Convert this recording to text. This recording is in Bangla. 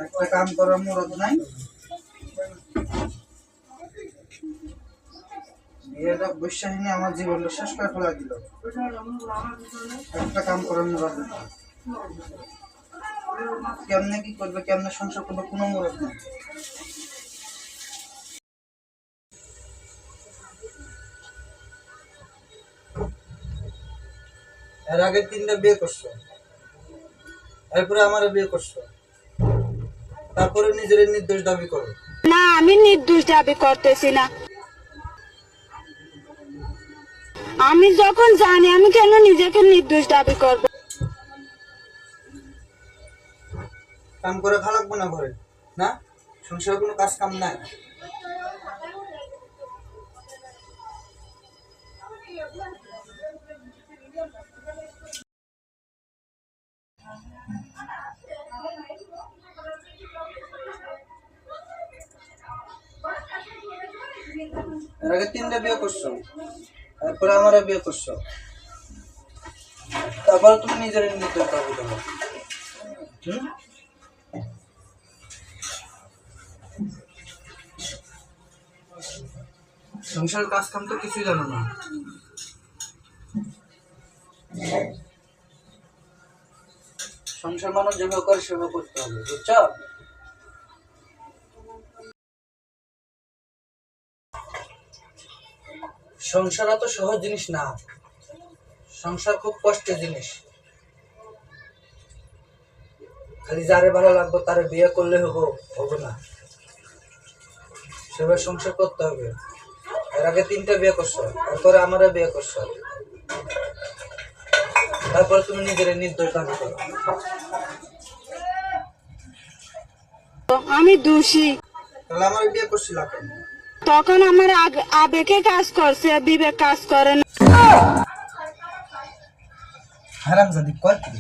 একটা কাম করার মুরদ নাই, বিয়েটা বৈশাহিনী আমার জীবনটা শেষ করে ফেলা দিল। একটা কাম করার মুরদ নাই, কেমনে কি করবে, কেমনে সংসার করবে, কোনো মুরদ নাই। এর আগে 3টা বিয়ে করছো, এরপরে আমার বিয়ে করছো, তারপরে নিজের নির্দোষ দাবি করো। না, আমি নির্দোষ দাবি করতেছি না। আমি যখন জানি, আমি কেন নিজেকে নির্দোষ দাবি করব? কাম করে ভালো লাগবে না ঘরে, না সংসারে কোনো কাজ কাম নাই। এর আগে 3টা বিয়ে করছো, তারপরে আমার বিয়ে করছো, তারপরে তুমি নিজের নির্দোষ দাবি করো। সংসার কাজ কাম তো কিছুই জানো না। সংসার মানুষ যেভাবে করে সেভাবে করতে হবে, বুঝছো? সংসার এত সহজ জিনিস না, সংসার খুব কষ্টের জিনিস। খালি যারে ভালো লাগবে তারে বিয়ে করলে হবে না, সেভাবে সংসার করতে হবে। এর আগে 3টা বিয়ে করছো, তারপরে আমারে বিয়ে করছো, তারপরে তুমি নিজের নির্দোষ দাবি করো। আমি দোষী। তাহলে আমার বিয়ে করছিল কেন? তখন আমার আবেগে কাজ করছে, বিবেক কাজ করে না। হারামজাদি কয় কি?